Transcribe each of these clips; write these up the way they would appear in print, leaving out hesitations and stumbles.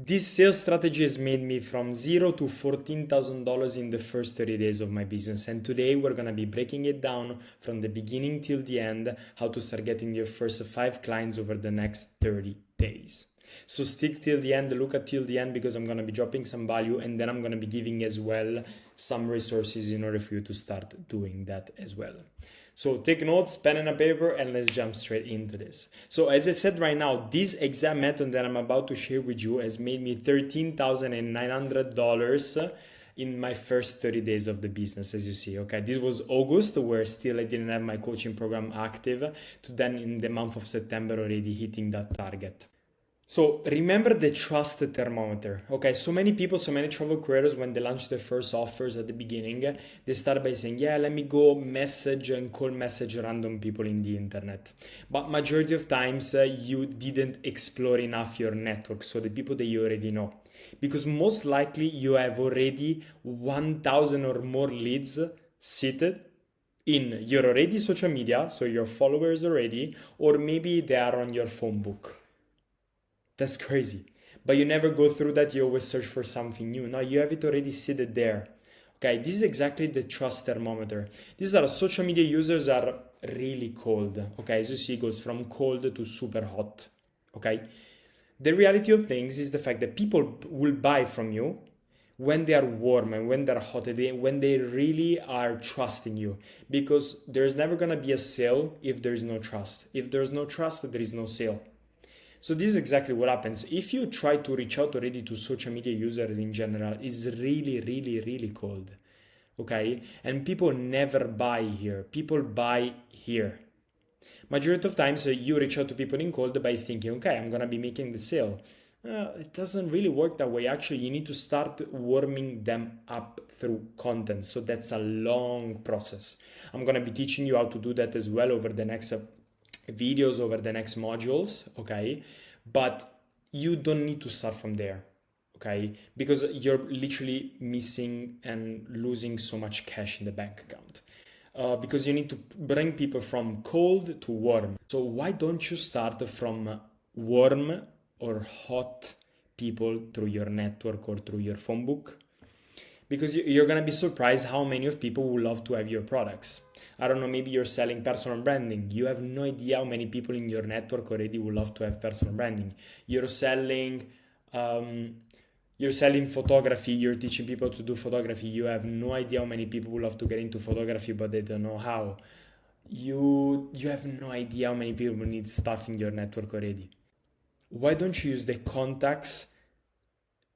This sales strategy has made me from zero to $14,000 in the first 30 days of my business. And today we're going to be breaking it down from the beginning till the end, how to start getting your first 5 clients over the next 30 days. So stick till the end, look at till the end, because I'm going to be dropping some value, and then I'm going to be giving as well some resources in order for you to start doing that as well. So take notes, pen and a paper, and let's jump straight into this. So as I said right now, this exact method that I'm about to share with you has made me $13,900 in my first 30 days of the business, as you see. Okay, this was August, where still I didn't have my coaching program active, to then in the month of September already hitting that target. So remember the trust thermometer. Okay, so many people, so many travel creators, when they launch their first offers at the beginning, they start by saying, yeah, let me go message and call message random people in the internet. But majority of times you didn't explore enough your network, so the people that you already know. Because most likely you have already 1,000 or more leads seated in your already social media, so your followers already, or maybe they are on your phone book. That's crazy. But you never go through that, you always search for something new. No, you have it already seated there. Okay, this is exactly the trust thermometer. These are social media users are really cold. Okay, as you see, it goes from cold to super hot. Okay, the reality of things is the fact that people will buy from you when they are warm and when they're hot, when they really are trusting you, because there's never gonna be a sale if there's no trust. If there's no trust, there is no sale. So this is exactly what happens. If you try to reach out already to social media users in general, it's really, really, really cold. Okay? And people never buy here. People buy here. Majority of times you reach out to people in cold by thinking, okay, I'm gonna be making the sale. It doesn't really work that way. Actually, you need to start warming them up through content. So that's a long process. I'm gonna be teaching you how to do that as well over the next videos, over the next modules, okay? But you don't need to start from there, okay? Because you're literally missing and losing so much cash in the bank account. Because you need to bring people from cold to warm. So why don't you start from warm or hot people through your network or through your phone book? Because you're gonna be surprised how many of people would love to have your products. I don't know, maybe you're selling personal branding. You have no idea how many people in your network already would love to have personal branding. You're selling photography. You're teaching people to do photography. You have no idea how many people would love to get into photography, but they don't know how. You have no idea how many people need stuff in your network already. Why don't you use the contacts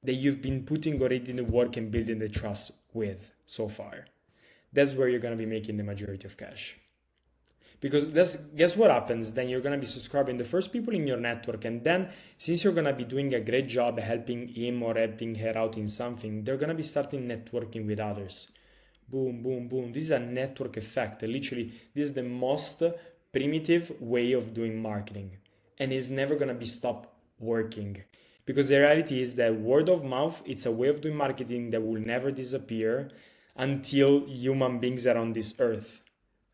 that you've been putting already in the work and building the trust with so far? That's where you're going to be making the majority of cash. Because guess what happens? Then you're going to be subscribing the first people in your network, and then since you're going to be doing a great job helping him or helping her out in something, they're going to be starting networking with others. Boom, boom, boom. This is a network effect. Literally, this is the most primitive way of doing marketing, and it's never going to be stopped working. Because the reality is that word of mouth, it's a way of doing marketing that will never disappear until human beings are on this earth.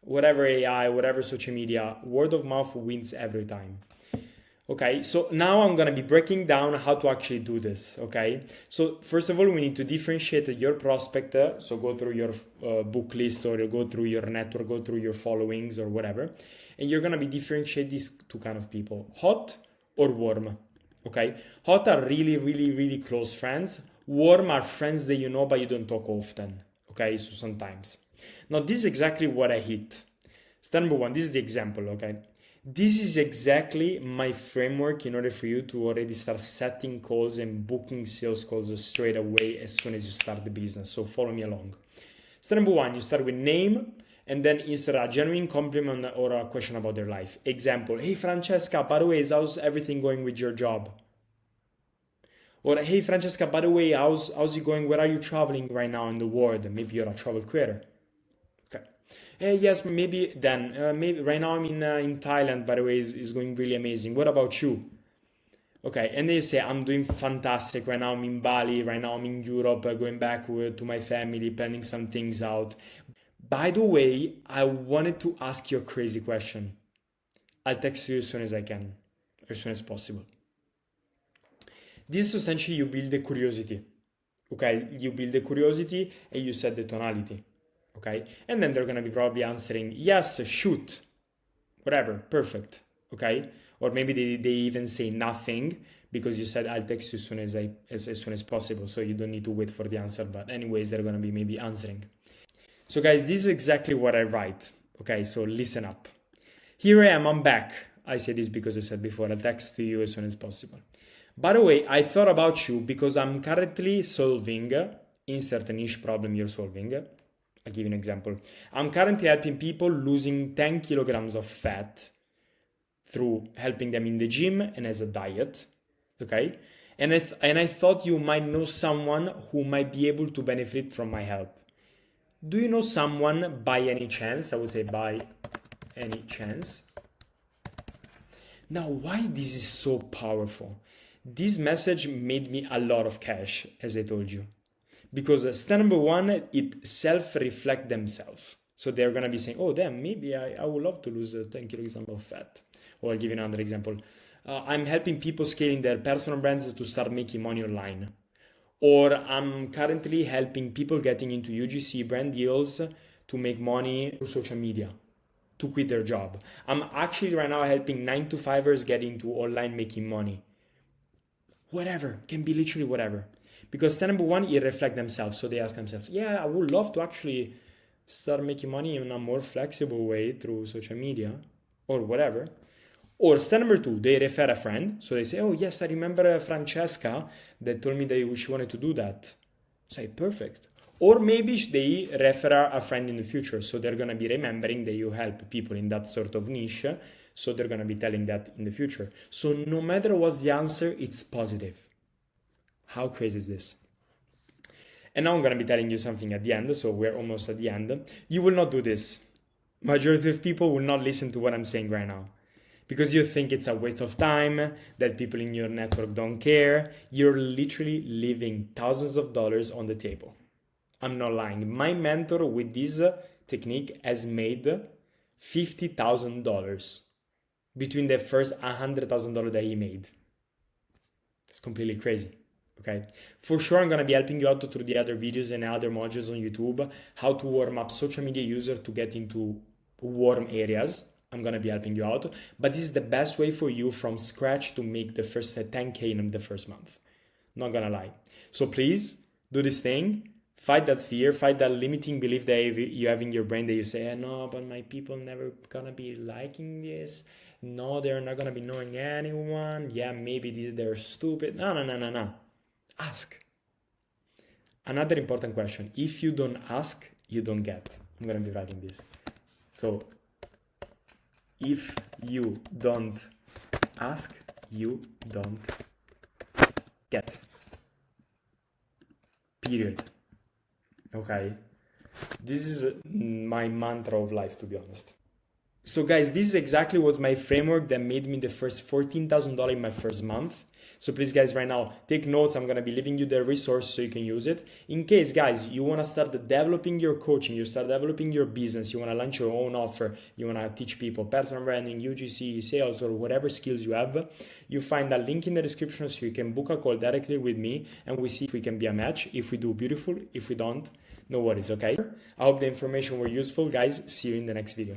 Whatever AI, whatever social media, word of mouth wins every time. Okay, so now I'm gonna be breaking down how to actually do this. Okay, so first of all, we need to differentiate your prospect. So go through your book list, or go through your network, go through your followings or whatever, and you're gonna be differentiate these two kind of people: hot or warm. Okay, hot are really, really, really close friends. Warm are friends that you know but you don't talk often. Okay, so sometimes. Now this is exactly what I hit. Step number one, this is the example, okay? This is exactly my framework in order for you to already start setting calls and booking sales calls straight away as soon as you start the business. So follow me along. Step number one, you start with name and then insert a genuine compliment or a question about their life. Example, hey Francesca, by the way, how's everything going with your job? Or, hey Francesca, by the way, how's it going? Where are you traveling right now in the world? Maybe you're a travel creator. Okay. Hey, yes, maybe then. Maybe right now I'm in Thailand, by the way, is going really amazing. What about you? Okay, and then you say, I'm doing fantastic. Right now I'm in Bali, right now I'm in Europe, going back to my family, planning some things out. By the way, I wanted to ask you a crazy question. I'll text you as soon as I can, as soon as possible. This essentially you build the curiosity. Okay, you build the curiosity and you set the tonality. Okay, and then they're gonna be probably answering yes, shoot, whatever, perfect. Okay, or maybe they even say nothing because you said I'll text you as soon as possible, so you don't need to wait for the answer. But anyways, they're gonna be maybe answering. So guys, this is exactly what I write. Okay, so listen up. Here I am, I'm back. I say this because I said before, I'll text to you as soon as possible. By the way, I thought about you because I'm currently solving, insert a niche problem you're solving. I'll give you an example. I'm currently helping people losing 10 kilograms of fat through helping them in the gym and as a diet. Okay? And I thought you might know someone who might be able to benefit from my help. Do you know someone by any chance? I would say by any chance. Now, why this is so powerful? This message made me a lot of cash, as I told you. Because step number one, it self-reflect themselves. So they're going to be saying, oh, damn, maybe I would love to lose 10 kilograms of fat. Or I'll give you another example. I'm helping people scaling their personal brands to start making money online. Or I'm currently helping people getting into UGC brand deals to make money through social media, to quit their job. I'm actually right now helping 9-to-5ers get into online making money. Whatever, can be literally whatever. Because step number one, it reflect themselves. So they ask themselves, yeah, I would love to actually start making money in a more flexible way through social media or whatever. Or step number two, they refer a friend. So they say, oh yes, I remember Francesca that told me that she wanted to do that. So perfect. Or maybe they refer a friend in the future. So they're going to be remembering that you help people in that sort of niche. So they're going to be telling that in the future. So no matter what's the answer, it's positive. How crazy is this? And now I'm going to be telling you something at the end. So we're almost at the end. You will not do this. Majority of people will not listen to what I'm saying right now. Because you think it's a waste of time, that people in your network don't care. You're literally leaving thousands of dollars on the table. I'm not lying. My mentor with this technique has made $50,000 between the first $100,000 that he made. It's completely crazy. Okay. For sure, I'm going to be helping you out through the other videos and other modules on YouTube, how to warm up social media user to get into warm areas. I'm going to be helping you out, but this is the best way for you from scratch to make the first 10K in the first month. Not going to lie. So please do this thing. Fight that fear, fight that limiting belief that you have in your brain that you say, no, but my people never gonna be liking this. No, they're not gonna be knowing anyone. Yeah, maybe they're stupid. No. Ask. Another important question. If you don't ask, you don't get. I'm gonna be writing this. So, if you don't ask, you don't get. Period. Okay, this is my mantra of life, to be honest. So guys, this exactly was my framework that made me the first $14,000 in my first month. So please guys, right now, take notes. I'm going to be leaving you the resource so you can use it. In case guys, you want to start developing your coaching, you start developing your business, you want to launch your own offer, you want to teach people personal branding, UGC, sales, or whatever skills you have, you find a link in the description so you can book a call directly with me and we see if we can be a match. If we do, beautiful. If we don't, no worries, okay? I hope the information were useful, guys. See you in the next video.